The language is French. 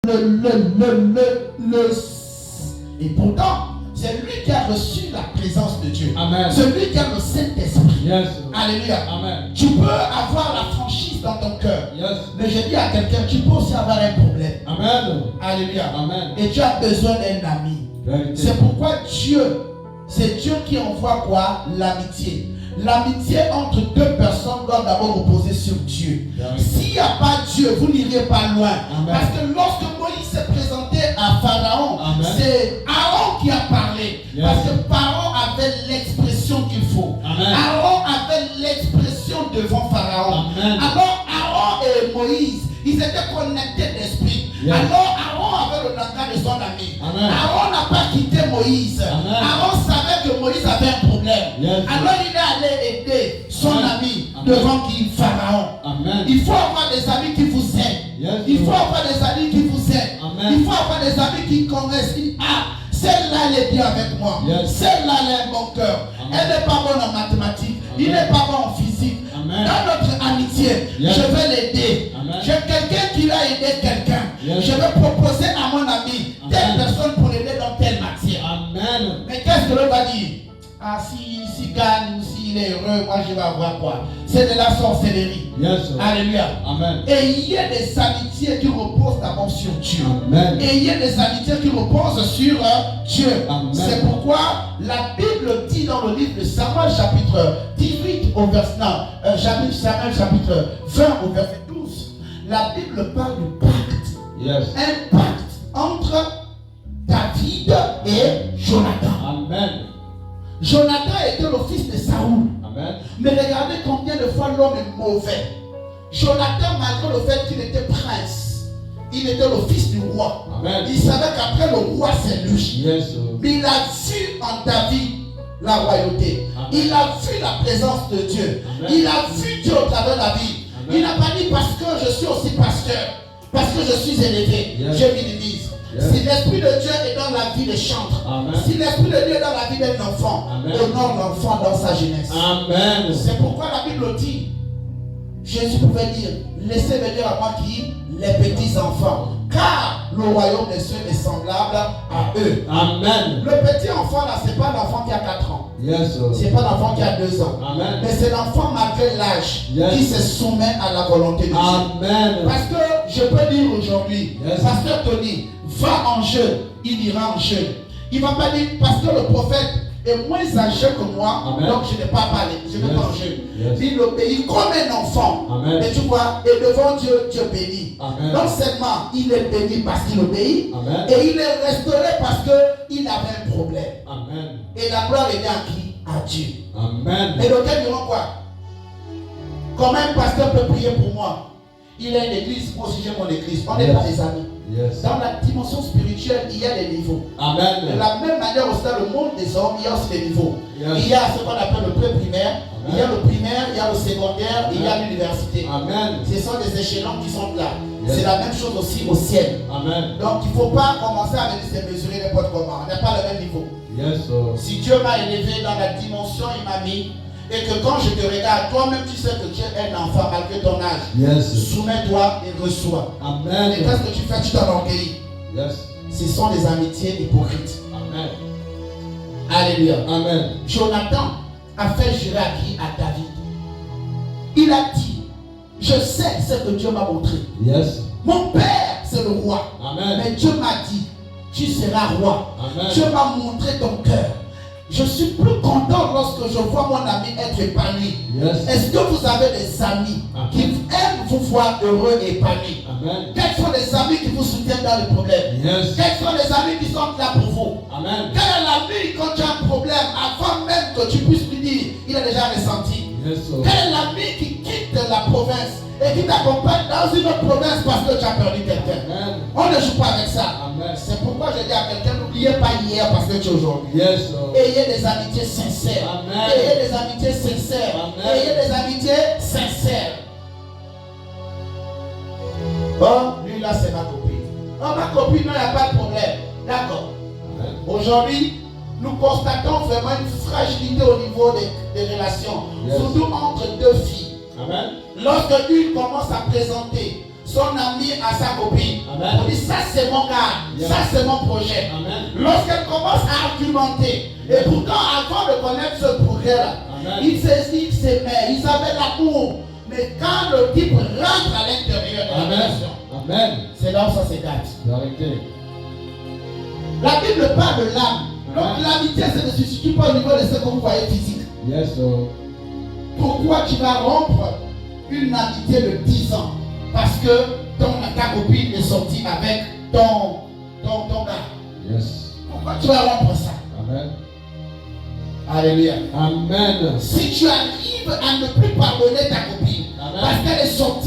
Et pourtant, c'est lui qui a reçu la présence de Dieu. Amen. Celui qui a le Saint-Esprit. Yes. Alléluia. Amen. Tu peux avoir la franchise dans ton cœur. Yes. Mais je dis à quelqu'un, tu peux aussi avoir un problème. Amen. Alléluia. Amen. Et tu as besoin d'un ami. Vérité. C'est pourquoi c'est Dieu qui envoie quoi? L'amitié. L'amitié entre deux personnes doit d'abord reposer sur Dieu. S'il n'y a pas Dieu, vous n'irez pas loin. Amen. Parce que lorsque Moïse s'est présenté à Pharaon, c'est Aaron qui a parlé. Yes. Parce que Pharaon avait l'expression qu'il faut. Amen. Aaron avait l'expression devant Pharaon. Amen. Alors Aaron et Moïse, ils étaient connectés d'esprit. Yes. Alors Aaron avait le langage de son ami. Amen. Aaron n'a pas quitté Moïse. Amen. Aaron savait que Moïse avait un problème. Yes. Alors il est allé aider son Amen. ami Amen. devant qui? Pharaon. Amen. Il faut avoir des amis qui vous aident. Yes. Il faut avoir des amis qui vous aident. Amen. Il faut avoir des amis qui connaissent. Celle-là, elle est bien avec moi. Yes. Celle-là, elle a un bon cœur. Amen. Elle n'est pas bonne en mathématiques. Amen. Il n'est pas bon en physique. Amen. Dans notre amitié, Yes. je vais l'aider. Amen. J'ai quelqu'un qui va aider quelqu'un. Yes. Je vais proposer à mon ami Amen. telle personne pour l'aider dans telle matière. Amen. Mais qu'est-ce que l'autre va dire? Ah, s'il gagne ou s'il est heureux, moi je vais avoir quoi? C'est de la sorcellerie. Yes. Alléluia. Amen. Et il y a des amitiés qui reposent d'abord sur Dieu. Amen. Et il y a des amitiés qui reposent sur Dieu. Amen. C'est pourquoi la Bible dit dans le livre de Samuel chapitre 18 au verset Samuel chapitre 20 au verset 12. La Bible parle du pacte. Yes. Un pacte entre David et Jonathan. Amen. Jonathan était le fils de Saoul. Amen. Mais regardez combien de fois l'homme est mauvais. Jonathan, malgré le fait qu'il était prince, il était le fils du roi. Amen. Il savait qu'après le roi, c'est lui. Yes. Mais il a vu en David la royauté. Amen. Il a vu la présence de Dieu. Amen. Il a vu Dieu au travers de la vie. Amen. Il n'a pas dit parce que je suis aussi pasteur, parce que je suis élevé, Yes. je minimise. Yes. Si l'Esprit de Dieu est dans la vie des chantres, Amen. si l'Esprit de Dieu est dans la vie d'un enfant, Amen. honore l'enfant dans sa jeunesse. Amen. C'est pourquoi la Bible dit, Jésus pouvait dire, laissez venir à moi qui? Les petits enfants. Car le royaume des cieux est semblable à eux. Amen. Le petit enfant là, c'est pas l'enfant qui a 4 ans. Yes. C'est pas l'enfant qui a 2 ans. Amen. Mais c'est l'enfant malgré l'âge Yes. qui se soumet à la volonté de Dieu. Amen. Parce que je peux dire aujourd'hui, Yes. Pasteur Tony, va en jeûne, il ira en jeûne. Il ne va pas dire, parce que le prophète est moins âgé que moi, Amen. donc je n'ai pas parlé, je ne vais Yes. pas en jeûne. Yes. Il obéit comme un enfant. Amen. Et tu vois, et devant Dieu, Dieu bénit. Amen. Non seulement il est béni parce qu'il obéit, Amen. et il est restauré parce qu'il avait un problème. Amen. Et la gloire est à qui? À Dieu. Amen. Et donc, ils diront quoi? Comment un pasteur peut prier pour moi? Il a une église, moi aussi j'ai mon église. On n'est Yes. pas des amis. Yes. Dans la dimension spirituelle, il y a des niveaux. De Amen. la même manière aussi dans le monde des hommes, il y a aussi des niveaux. Yes. Il y a ce qu'on appelle le pré-primaire, Amen. il y a le primaire, il y a le secondaire, Amen. il y a l'université. Amen. Ce sont des échelons qui sont là. Yes. C'est la même chose aussi au ciel. Amen. Donc il ne faut pas commencer à venir se mesurer n'importe comment. On n'a pas le même niveau. Yes. Si Dieu m'a élevé dans la dimension, il m'a mis, et que quand je te regarde, toi-même tu sais que tu es un enfant malgré ton âge. Yes. Soumets-toi et reçois. Amen. Et qu'est-ce que tu fais? Tu t'enorgueillis. Yes. Ce sont des amitiés hypocrites. Amen. Alléluia. Amen. Jonathan a fait jurer à qui? À David. Il a dit, je sais ce que Dieu m'a montré. Yes. Mon père, c'est le roi. Amen. Mais Dieu m'a dit, tu seras roi. Amen. Dieu m'a montré ton cœur. Je suis plus content lorsque je vois mon ami être épanoui. Yes. Est-ce que vous avez des amis Amen. qui aiment vous voir heureux et épanoui? Amen. Quels sont les amis qui vous soutiennent dans les problèmes? Yes. Quels sont les amis qui sont là pour vous? Amen. Quel est l'ami quand tu as un problème, avant même que tu puisses lui dire, il a déjà ressenti? Yes. Quel est l'ami qui quitte la province et qui t'accompagne dans une autre province parce que tu as perdu quelqu'un? Amen. On ne joue pas avec ça. Amen. C'est pourquoi je dis à quelqu'un, n'oubliez pas hier parce que tu es aujourd'hui. Yes. Ayez des amitiés sincères. Amen. Ayez des amitiés sincères. Amen. Ayez des amitiés sincères. Bon, lui là c'est ma copine. Oh, ma copine, non, il n'y a pas de problème. D'accord. Amen. Aujourd'hui, nous constatons vraiment une fragilité au niveau des relations. Yes. Surtout entre deux filles. Amen. Lorsque une commence à présenter son ami à sa copine. Amen. On dit ça c'est mon gars, Yeah. ça c'est mon projet. Amen. Lorsqu'elle commence à argumenter, et pourtant avant de connaître ce projet-là, Amen. ils s'aimaient, ils avaient l'amour. Mais quand le type rentre à l'intérieur de la Amen. relation, Amen. c'est là où ça s'écarte. Vérité. La Bible parle de l'âme. Donc Amen. l'amitié, ça ne se situe pas au niveau de ce que vous voyez physique. Yes, oh. Pourquoi tu vas rompre une amitié de 10 ans? Parce que ta copine est sortie avec ton gars. Yes. Pourquoi tu vas rompre ça? Amen. Alléluia. Amen. Si tu arrives à ne plus pardonner ta copine, Amen. parce qu'elle est sortie